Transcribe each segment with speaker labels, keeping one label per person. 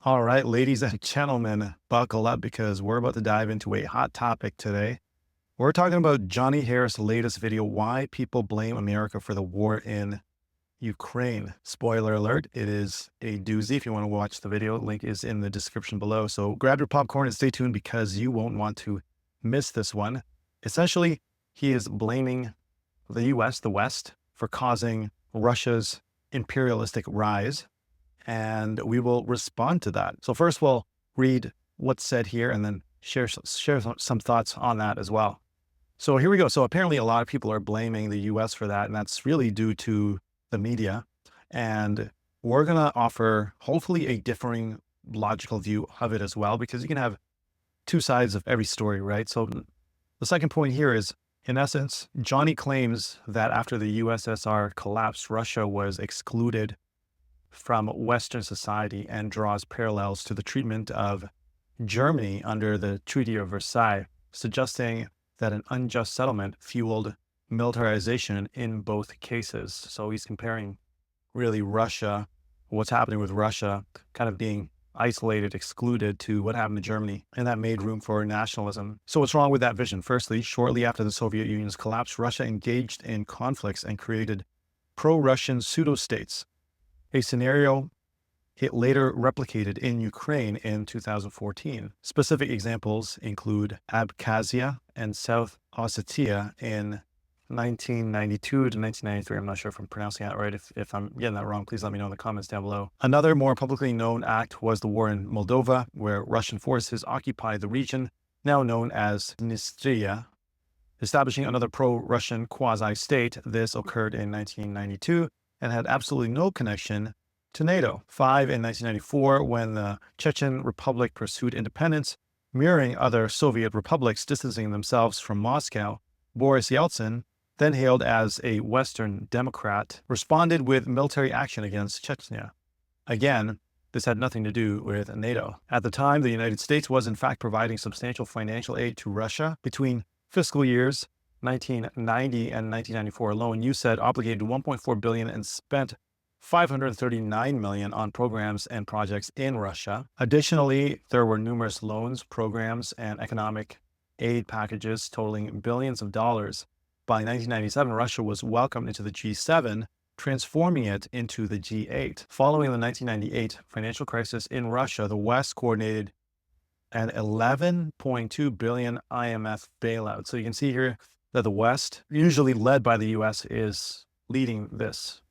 Speaker 1: All right, ladies and gentlemen, buckle up because we're about to dive into a hot topic today. We're talking about Johnny Harris' latest video, Why People Blame America for the War in Ukraine. Spoiler alert, it is a doozy. If you want to watch the video, link is in the description below. So grab your popcorn and stay tuned because you won't want to miss this one. Essentially, he is blaming the US, the West, for causing Russia's imperialistic rise, and we will respond to that. So first we'll read what's said here and then share some thoughts on that as well. So here we go. So apparently a lot of people are blaming the US for that, and that's really due to the media. And we're going to offer hopefully a differing logical view of it as well, because you can have two sides of every story, right? So the second point here is, in essence, Johnny claims that after the USSR collapsed, Russia was excluded from Western society and draws parallels to the treatment of Germany under the Treaty of Versailles, suggesting that an unjust settlement fueled militarization in both cases. So he's comparing really Russia, what's happening with Russia, kind of being isolated, excluded, to what happened to Germany, and that made room for nationalism. So what's wrong with that vision? Firstly, shortly after the Soviet Union's collapse, Russia engaged in conflicts and created pro-Russian pseudo-states, a scenario it later replicated in Ukraine in 2014. Specific examples include Abkhazia and South Ossetia in 1992 to 1993. I'm not sure if I'm pronouncing that right. If I'm getting that wrong, please let me know in the comments down below. Another more publicly known act was the war in Moldova, where Russian forces occupied the region, now known as Transnistria, establishing another pro-Russian quasi-state. This occurred in 1992 and had absolutely no connection to NATO. 5 in 1994, when the Chechen Republic pursued independence, mirroring other Soviet republics distancing themselves from Moscow, Boris Yeltsin, then hailed as a Western Democrat, responded with military action against Chechnya. Again, this had nothing to do with NATO. At the time, the United States was in fact providing substantial financial aid to Russia. Between fiscal years 1990 and 1994 alone, USAID obligated $1.4 billion and spent $539 million on programs and projects in Russia. Additionally, there were numerous loans, programs, and economic aid packages totaling billions of dollars. By 1997, Russia was welcomed into the G7, transforming it into the G8. Following the 1998 financial crisis in Russia, the West coordinated an $11.2 billion IMF bailout. So you can see here that the West, usually led by the US, is leading this.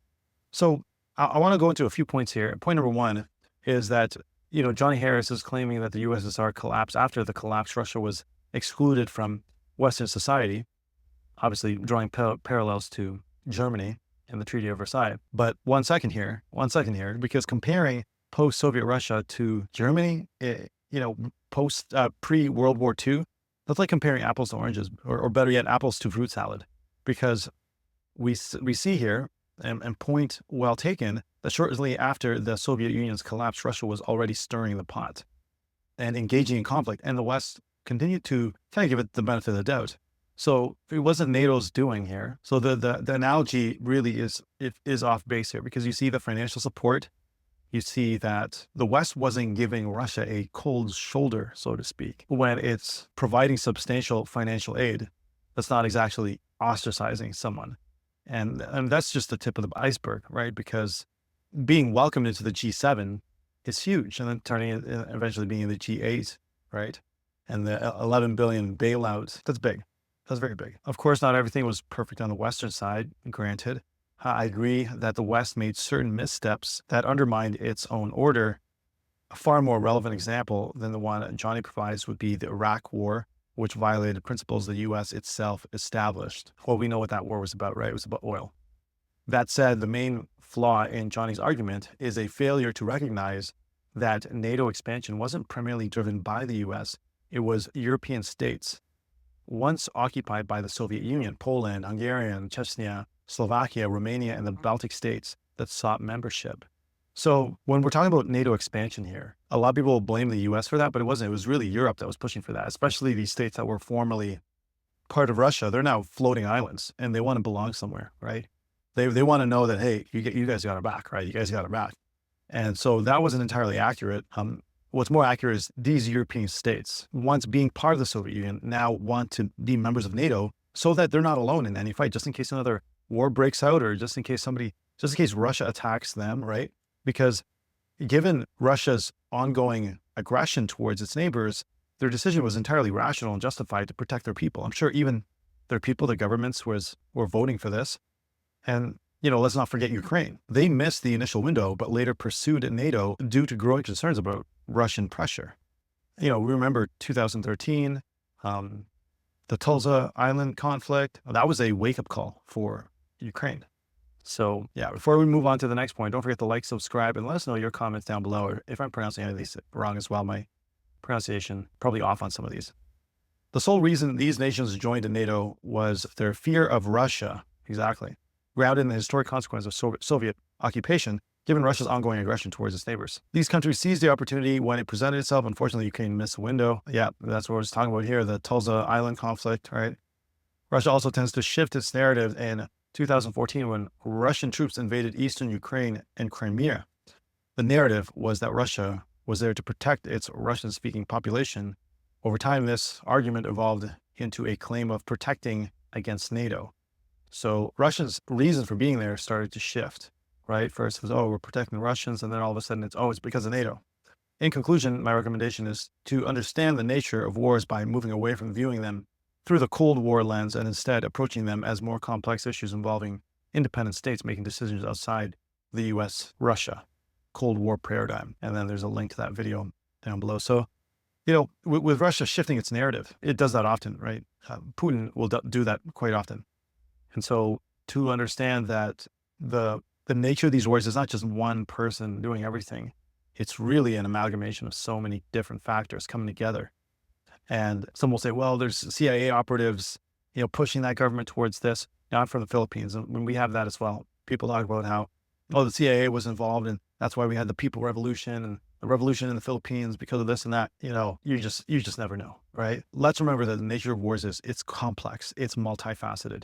Speaker 1: So I want to go into a few points here. Point number one is that, Johnny Harris is claiming that the USSR collapsed. After the collapse, Russia was excluded from Western society, obviously drawing parallels to Germany and the Treaty of Versailles. But one second here, because comparing post-Soviet Russia to Germany, pre-World War II, that's like comparing apples to oranges, or better yet, apples to fruit salad, because we see here, and point well taken, that shortly after the Soviet Union's collapse, Russia was already stirring the pot and engaging in conflict, and the West continued to kind of give it the benefit of the doubt. So it wasn't NATO's doing here. So the analogy really is off base here, because you see the financial support. You see that the West wasn't giving Russia a cold shoulder, so to speak, when it's providing substantial financial aid. That's not exactly ostracizing someone. And that's just the tip of the iceberg, right? Because being welcomed into the G7 is huge, and then turning it eventually being the G8, right? And the 11 billion bailout, that's big. That's very big. Of course, not everything was perfect on the Western side, granted. I agree that the West made certain missteps that undermined its own order. A far more relevant example than the one Johnny provides would be the Iraq War, which violated principles the U.S. itself established. Well, we know what that war was about, right? It was about oil. That said, the main flaw in Johnny's argument is a failure to recognize that NATO expansion wasn't primarily driven by the U.S. It was European states, once occupied by the Soviet Union, Poland, Hungary, Chechnya, Slovakia, Romania, and the Baltic states, that sought membership. So when we're talking about NATO expansion here, a lot of people blame the US for that, but it wasn't. It was really Europe that was pushing for that, especially these states that were formerly part of Russia. They're now floating islands, and they want to belong somewhere, right? They want to know that, hey, you guys got our back, right? You guys got our back. And so that wasn't entirely accurate. What's more accurate is these European states, once being part of the Soviet Union, now want to be members of NATO so that they're not alone in any fight, just in case another war breaks out, or just in case Russia attacks them, right? Because given Russia's ongoing aggression towards its neighbors, their decision was entirely rational and justified to protect their people. I'm sure even their people, their governments were voting for this. And, let's not forget Ukraine. They missed the initial window, but later pursued NATO due to growing concerns about Russian pressure. We remember 2013, the Tuzla Island conflict. That was a wake-up call for Ukraine. So yeah, before we move on to the next point, don't forget to like, subscribe, and let us know your comments down below, or if I'm pronouncing any of these wrong as well. My pronunciation probably off on some of these. The sole reason these nations joined NATO was their fear of Russia, exactly, grounded in the historic consequence of Soviet occupation, given Russia's ongoing aggression towards its neighbors. These countries seized the opportunity when it presented itself. Unfortunately, Ukraine missed the window. Yeah, that's what we're talking about here, the Tuzla Island conflict, right? Russia also tends to shift its narrative in 2014 when Russian troops invaded eastern Ukraine and Crimea. The narrative was that Russia was there to protect its Russian-speaking population. Over time, this argument evolved into a claim of protecting against NATO. So Russia's reason for being there started to shift, right? First it was, we're protecting the Russians, and then all of a sudden it's because of NATO. In conclusion, my recommendation is to understand the nature of wars by moving away from viewing them through the Cold War lens and instead approaching them as more complex issues involving independent states making decisions outside the US-Russia Cold War paradigm. And then there's a link to that video down below. So, with Russia shifting its narrative, it does that often, right? Putin will do that quite often. And so to understand that the nature of these wars is not just one person doing everything. It's really an amalgamation of so many different factors coming together. And some will say, well, there's CIA operatives, pushing that government towards this. Now I'm from the Philippines, and when we have that as well, people talk about how, the CIA was involved, and that's why we had the People Revolution and the revolution in the Philippines because of this and that. You just never know, right? Let's remember that the nature of wars is it's complex, it's multifaceted.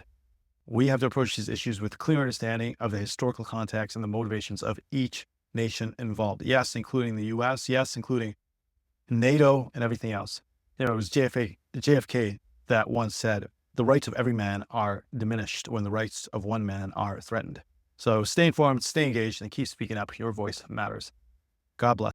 Speaker 1: We have to approach these issues with clear understanding of the historical context and the motivations of each nation involved. Yes, including the US, yes, including NATO and everything else. It was JFK that once said, the rights of every man are diminished when the rights of one man are threatened. So stay informed, stay engaged, and keep speaking up. Your voice matters. God bless.